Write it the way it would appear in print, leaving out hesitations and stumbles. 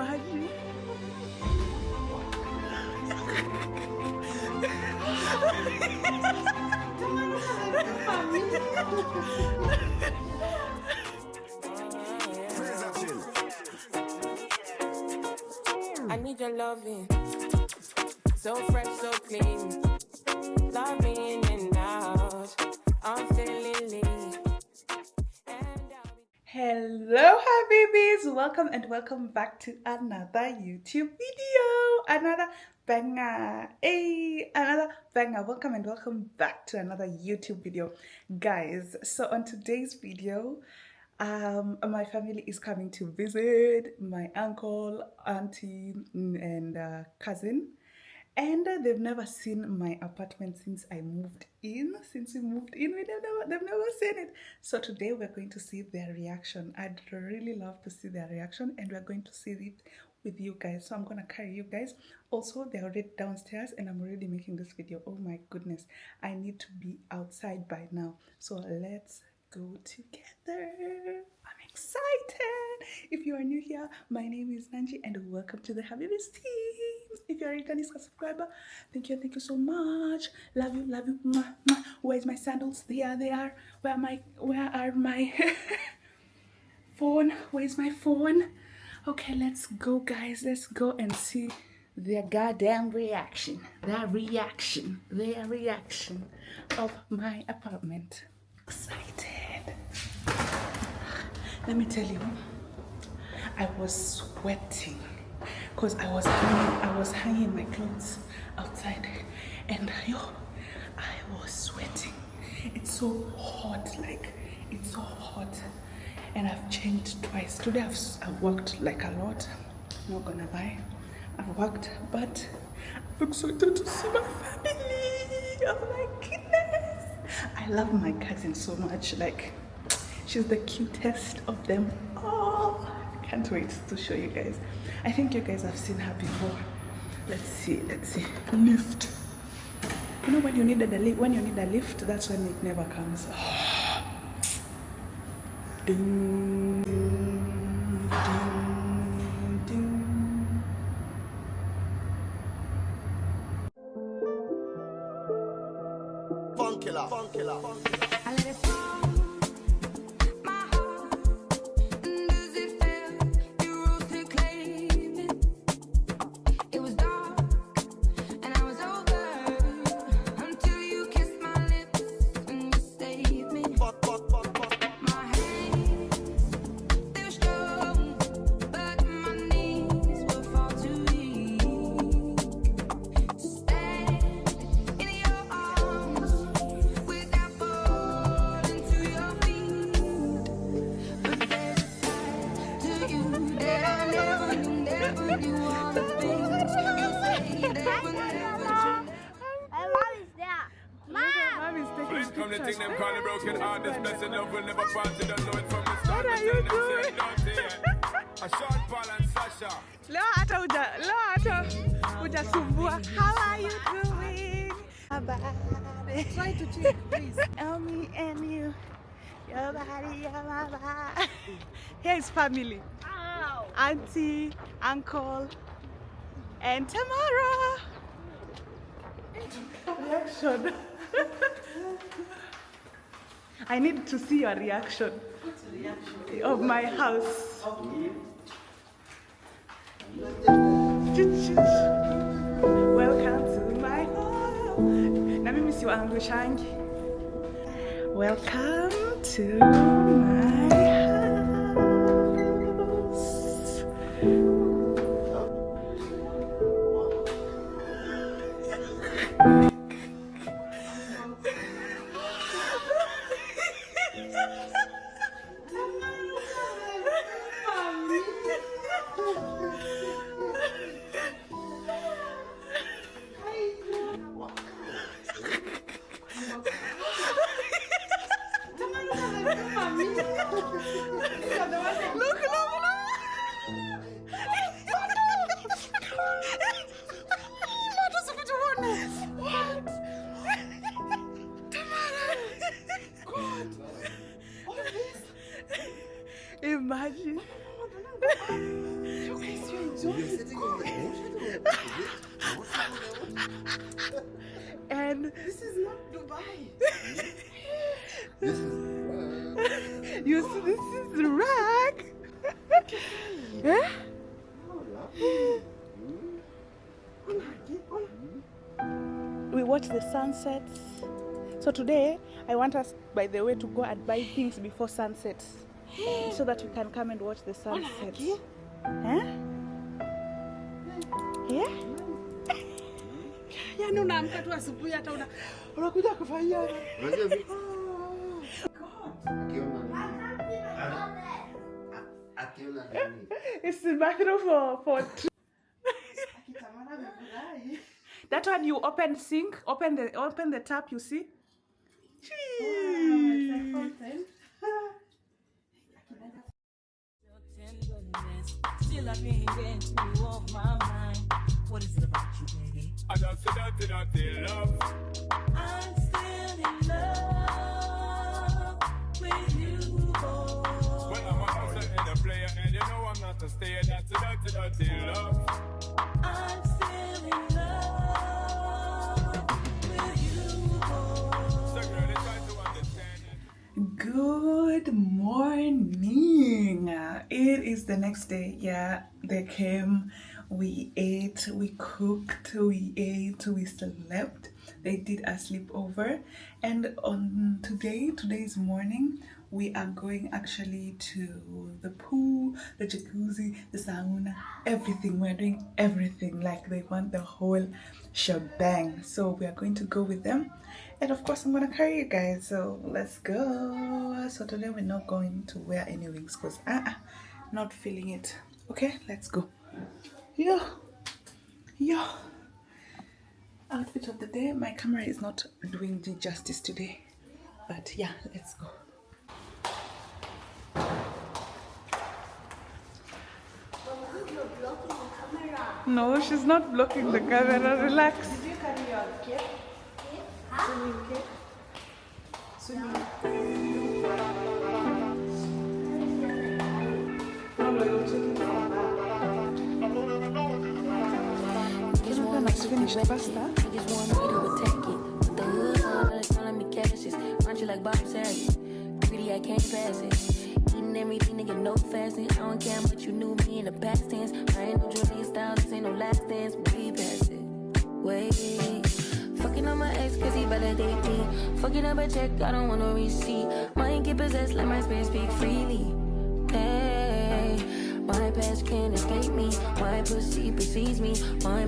imagine. I need your loving, so fresh, so clean. Love me in and out. I'm feeling lean. Hello, hi babies, welcome back to another YouTube video, another banger. Hey, another banger. Welcome back to another YouTube video, guys. So on today's video, my family is coming to visit, my uncle, auntie, and cousin. And they've never seen my apartment since I moved in. Since we moved in, they've never seen it. So today we're going to see their reaction. I'd really love to see their reaction, and we're going to see it with you guys. So I'm gonna carry you guys. Also, they're already downstairs, and I'm already making this video. Oh my goodness, I need to be outside by now. So let's go together. I'm excited. If you are new here, my name is Nanji, and welcome to the Habibis team. If you're a returning subscriber, thank you so much. Love you. Mwah, mwah. Where's my sandals? There they are. Where are my phone? Where's my phone? Okay, let's go, guys. Let's go and see their goddamn reaction. Their reaction of my apartment. Excited. Let me tell you, I was sweating because I was hanging my clothes outside, and I was sweating. It's so hot, it's so hot, and I've changed twice. Today I've worked like a lot, not gonna lie. I've worked, but I'm excited to see my family. Oh my goodness. I love my cousin so much. She's the cutest of them all. Can't wait to show you guys. I think you guys have seen her before. Let's see. Lift. You know when you need a lift, that's when it never comes. Ding, ding, ding. Funkilla. I let it fall. My heart. Does it feel you rose to claim it? It was dark and I was over until you kissed my lips and you saved me. My hands, they were strong, but my knees were far too weak to stand in your arms without falling to your feet. But there's a side to you that I never knew all the things you say that would never change. My mom is there. Mom is taking When come the pictures. thing them call the broken heart, this blessed love will never part. You don't know it from the start. What are you doing? A short Paul and Sasha. Leo hata hujasumbua. How are you doing? Try to check, please. Me and you. Your body, your body. Here is family. Auntie, uncle, and Tamara. Reaction. I need to see your reaction of my house. Welcome to my home. Na mimi si waangushangi. Welcome to my house. Look. And This is not Dubai. This is you see, this is the rack. Huh? We watch the sunsets. So today, I want us, by the way, to go and buy things before sunset, so that we can come and watch the sunset. Huh? Yeah? Yaani unaamka tu asubuhi hata unakuja kufanyia. It's the bathroom for that one. You open sink, open the tap, you see. It's like fountain. Still I can't get you off my mind. What is it about you, baby? I just said that love. I'm still in love with you, boy. When I'm outside in a player and you know I'm not a stayer, that's love. I'm still in love with you, boy. So girl, they try to understand it. Good morning. It is the next day. Yeah, they came, we ate, we cooked, we ate, we slept. They did a sleepover. And on today's morning, we are going actually to the pool, the jacuzzi, the sauna, everything. We're doing everything. Like, they want the whole shebang. So we are going to go with them. And of course, I'm gonna carry you guys. So let's go. So today we're not going to wear any wings because not feeling it. Okay, let's go. Yo. Outfit of the day. My camera is not doing the justice today, but yeah, let's go. No, she's not blocking the camera. Relax. Did you carry your kit? Swimming kit? Swimming. Let's finish the pasta. Niggas want me to attack it. With the hood on, they're calling me Cassius. Aren't you like Bob Saget? Greedy, I can't pass it. Eating everything, nigga, no fasting. I don't care much you knew me in the past tense. I ain't no Julia Styles, this ain't no last dance. Way past it. Wait. Fucking on my ex, cause he validate me. Fucking up a check, I don't want no receipt. Mind get possessed, let my spirit speak freely. Hey. My past can't escape me. My pussy precedes me. My